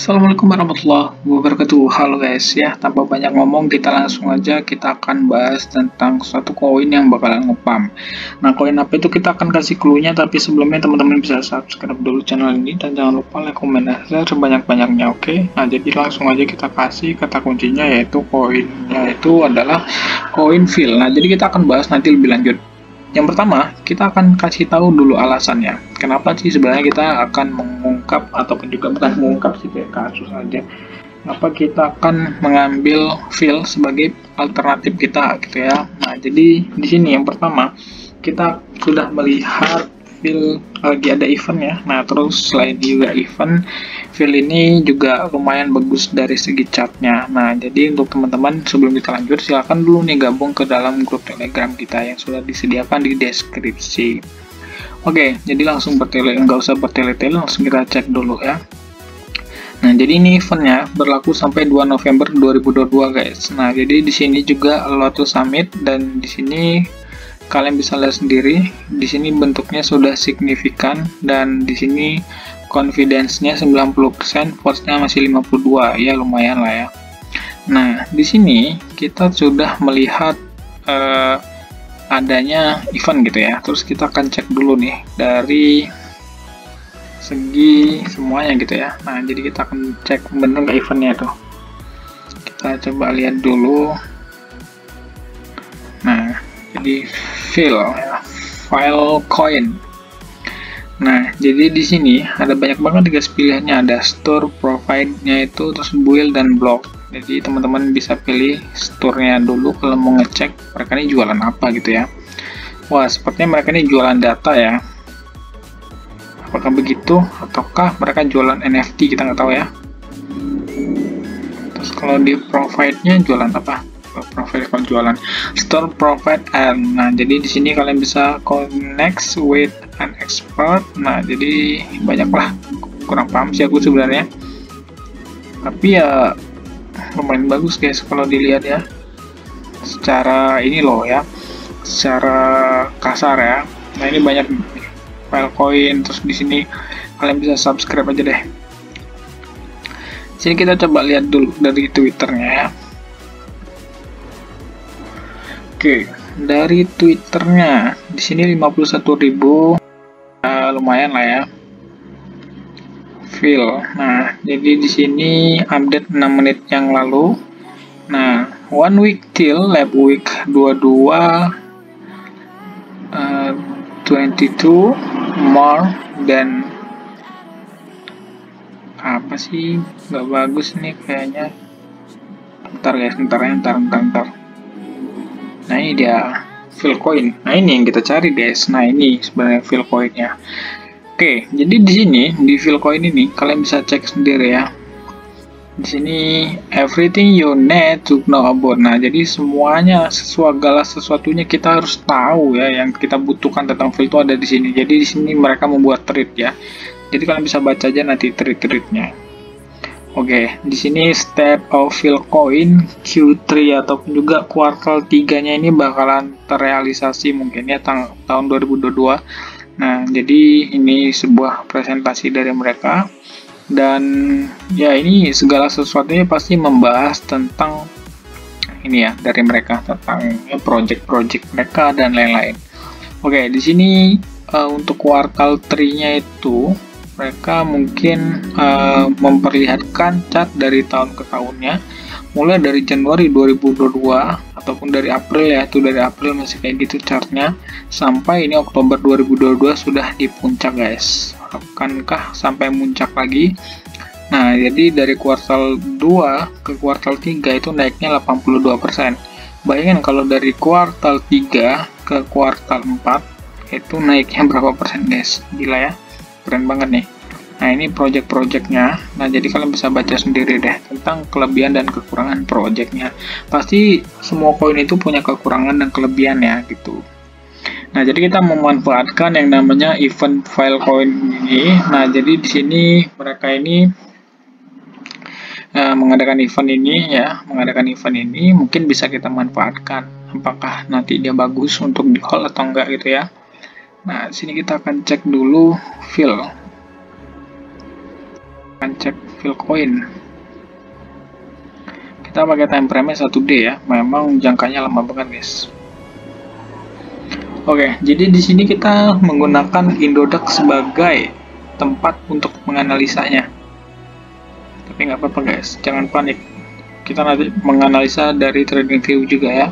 Assalamualaikum warahmatullahi wabarakatuh. Halo guys ya, tanpa banyak ngomong kita langsung aja kita akan bahas tentang suatu koin yang bakalan ngepam. Nah, koin apa itu kita akan kasih clue-nya, tapi sebelumnya teman-teman bisa subscribe dulu channel ini dan jangan lupa like, komen, dan share sebanyak-banyaknya, oke? Nah, jadi langsung aja kita kasih kata kuncinya, yaitu koinnya itu adalah koin fill. Nah, jadi kita akan bahas nanti lebih lanjut. Yang pertama, kita akan kasih tahu dulu alasannya. Kenapa sih sebenarnya kita akan mengungkap, ataupun juga bukan mengungkap sih, kayak kasus aja. Kenapa kita akan mengambil fill sebagai alternatif kita gitu ya. Nah, jadi di sini yang pertama, kita sudah melihat fill lagi ada event ya. Nah, terus selain juga event, fill ini juga lumayan bagus dari segi chartnya. Nah, jadi untuk teman-teman sebelum kita lanjut, silahkan dulu nih gabung ke dalam grup Telegram kita yang sudah disediakan di deskripsi. Oke, jadi langsung nggak usah bertele-tele, langsung kita cek dulu ya. Nah, jadi ini eventnya berlaku sampai 2 November 2022 guys. Nah, jadi di sini juga Lotus Summit, dan di sini kalian bisa lihat sendiri, di sini bentuknya sudah signifikan, dan di sini confidence-nya 90%, force-nya masih 52, ya lumayan lah ya. Nah, di sini kita sudah melihat adanya event gitu ya. Terus kita akan cek dulu nih dari segi semuanya gitu ya. Nah, jadi kita akan cek bener nggak eventnya tuh. Kita coba lihat dulu. Nah, jadi file coin. Nah, jadi di sini ada banyak banget guys pilihannya, ada store, provide-nya itu, terus build dan block. Jadi teman-teman bisa pilih store-nya dulu kalau mau ngecek mereka ini jualan apa gitu ya. Wah, sepertinya mereka ini jualan data ya. Apakah begitu ataukah mereka jualan NFT, kita nggak tahu ya. Terus kalau di provide-nya jualan apa? Profile kalau jualan store, profile, and nah jadi di sini kalian bisa connect with an expert. Nah, jadi banyaklah, kurang paham sih aku sebenarnya, tapi ya lumayan bagus guys kalau dilihat ya secara ini loh ya, secara kasar ya. Nah, ini banyak file coin. Terus di sini kalian bisa subscribe aja deh. Sini kita coba lihat dulu dari Twitternya ya. Oke, dari Twitternya di sini 51.000, lumayan lah ya. Fill. Nah, jadi di sini update 6 menit yang lalu. Nah, 1 week till lab week 22 22 more than apa sih? Nggak bagus nih kayaknya. Bentar guys, bentar. Nah, ini dia fill coin. Nah, ini yang kita cari guys. Nah, ini sebenarnya fill coinnya. Oke, jadi di sini di fill coin ini kalian bisa cek sendiri ya. Di sini everything you need to know about. Nah, jadi semuanya, segala sesuatunya kita harus tahu ya, yang kita butuhkan tentang fill itu ada di sini. Jadi di sini mereka membuat trade ya. Jadi kalian bisa baca aja nanti trade-nya. Oke, di sini step of fill coin Q3 ataupun juga kuartal 3-nya ini bakalan terrealisasi mungkin ya tahun 2022. Nah, jadi ini sebuah presentasi dari mereka, dan ya ini segala sesuatunya pasti membahas tentang ini ya dari mereka, tentang project-project mereka dan lain-lain. Oke, di sini untuk kuartal 3-nya itu mereka mungkin memperlihatkan chart dari tahun ke tahunnya, mulai dari Januari 2022 ataupun dari April ya, itu dari April masih kayak gitu chartnya, sampai ini Oktober 2022 sudah di puncak guys. Akankah sampai puncak lagi? Nah, jadi dari kuartal 2 ke kuartal 3 itu naiknya 82%. Bayangin kalau dari kuartal 3 ke kuartal 4 itu naiknya berapa persen guys, gila ya, keren banget nih. Nah, ini project-projectnya. Nah, jadi kalian bisa baca sendiri deh tentang kelebihan dan kekurangan projectnya. Pasti semua koin itu punya kekurangan dan kelebihan ya gitu. Nah, jadi kita memanfaatkan yang namanya event file coin ini. Nah, jadi di sini mereka ini mengadakan event ini mungkin bisa kita manfaatkan. Apakah nanti dia bagus untuk di hold atau enggak gitu ya. Nah, sini kita akan cek dulu fill. Akan cek Filecoin. Kita pakai time frame 1D ya. Memang jangkanya lama banget, guys. Oke, jadi di sini kita menggunakan Indodax sebagai tempat untuk menganalisanya. Tapi nggak apa-apa, guys. Jangan panik. Kita nanti menganalisa dari TradingView juga ya.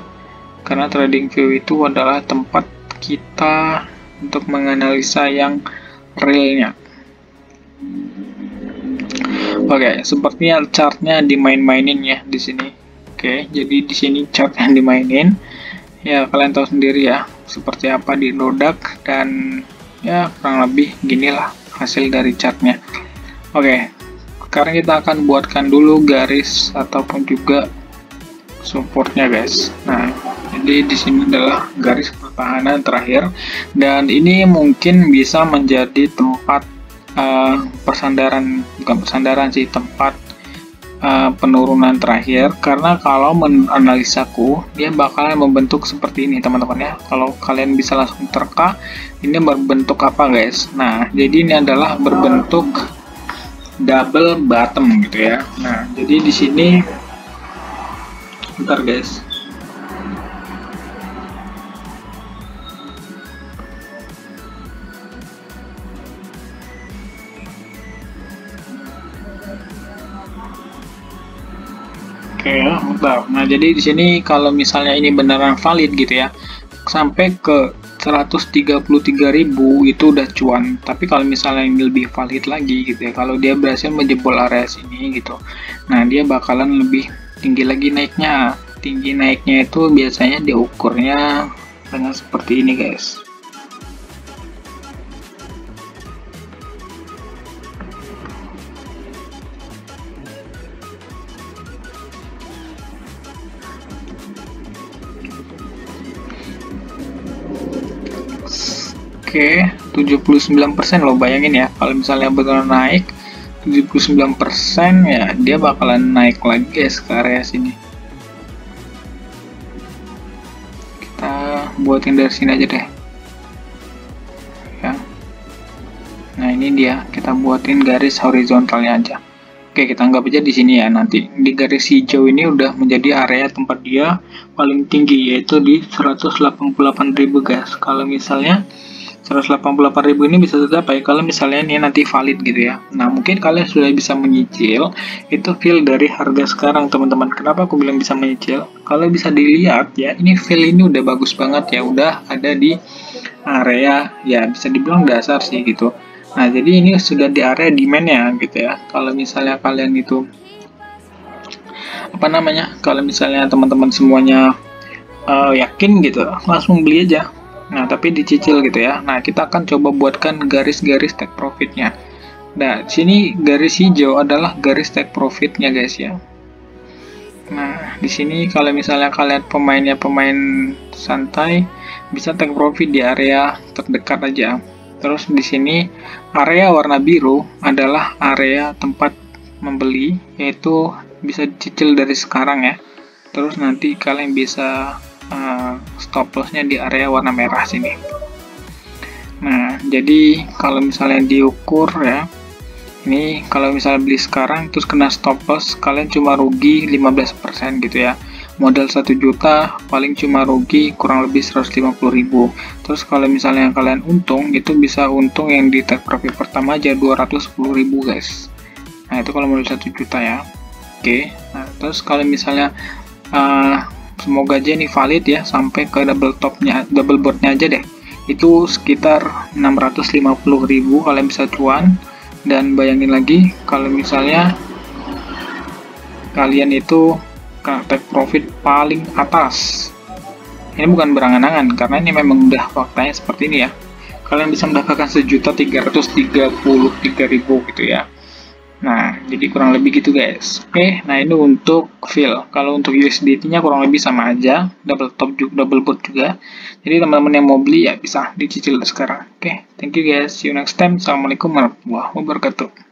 Karena TradingView itu adalah tempat kita untuk menganalisa yang realnya. Oke, sepertinya chartnya dimain-mainin ya di sini. Oke, jadi di sini chartnya dimainin. Ya, kalian tahu sendiri ya, seperti apa di Indodax, dan ya kurang lebih ginilah hasil dari chartnya. Oke, sekarang kita akan buatkan dulu garis ataupun juga supportnya, guys. Nah, jadi di sini adalah garis pertahanan terakhir, dan ini mungkin bisa menjadi tempat bukan persandaran sih, tempat penurunan terakhir, karena kalau menganalisaku dia bakalan membentuk seperti ini, teman-teman ya. Kalau kalian bisa langsung terka, ini berbentuk apa, guys? Nah, jadi ini adalah berbentuk double bottom gitu ya. Nah, jadi di sini bentar, guys. Oke ya, bentar. Nah, jadi di sini kalau misalnya ini beneran valid gitu ya, sampai ke 133.000 itu udah cuan. Tapi kalau misalnya ini lebih valid lagi gitu ya, kalau dia berhasil menjebol area sini gitu, nah dia bakalan lebih tinggi lagi naiknya. Tinggi naiknya itu biasanya diukurnya dengan seperti ini, guys. Oke, 79% loh, bayangin ya, kalau misalnya benar naik 79% ya, dia bakalan naik lagi, guys, ke area sini. Kita buatin dari sini aja deh ya. Nah, ini dia, kita buatin garis horizontalnya aja. Oke, kita anggap aja di sini ya. Nanti di garis hijau ini udah menjadi area tempat dia paling tinggi, yaitu di 188.000, guys. Kalau misalnya 188.000 ini bisa tercapai kalau misalnya ini nanti valid gitu ya. Nah, mungkin kalian sudah bisa menyicil itu feel dari harga sekarang, teman-teman. Kenapa aku bilang bisa menyicil? Kalau bisa dilihat ya, ini feel ini udah bagus banget ya, udah ada di area ya, bisa dibilang dasar sih gitu. Nah, jadi ini sudah di area demand-nya gitu ya. Kalau misalnya kalian itu apa namanya? Kalau misalnya teman-teman semuanya yakin gitu, langsung beli aja. Nah, tapi dicicil gitu ya. Nah, kita akan coba buatkan garis-garis take profitnya. Nah, sini garis hijau adalah garis take profitnya, guys ya. Nah, di sini kalau misalnya kalian pemainnya pemain santai, bisa take profit di area terdekat aja. Terus di sini area warna biru adalah area tempat membeli, yaitu bisa dicicil dari sekarang ya. Terus nanti kalian bisa stop lossnya di area warna merah sini. Nah, jadi kalau misalnya diukur ya, ini kalau misalnya beli sekarang terus kena stop loss, kalian cuma rugi 15% gitu ya. Modal 1 juta paling cuma rugi kurang lebih 150.000. Terus kalau misalnya kalian untung, itu bisa untung yang di take profit pertama aja 210.000, guys. Nah, itu kalau modal 1 juta ya. Oke. Nah, terus kalau misalnya semoga aja ini valid ya, sampai ke double botnya aja deh, itu sekitar 650.000 kalian bisa cuan. Dan bayangin lagi kalau misalnya kalian itu take profit paling atas, ini bukan berangan-angan karena ini memang udah faktanya seperti ini ya, kalian bisa mendapatkan 1.333.000 gitu ya. Nah, jadi kurang lebih gitu, guys. Oke, nah ini untuk fill. Kalau untuk USDT-nya kurang lebih sama aja, double top juga, double bot juga. Jadi teman-teman yang mau beli ya bisa dicicil sekarang. Oke, thank you guys. See you next time. Assalamualaikum warahmatullahi wabarakatuh.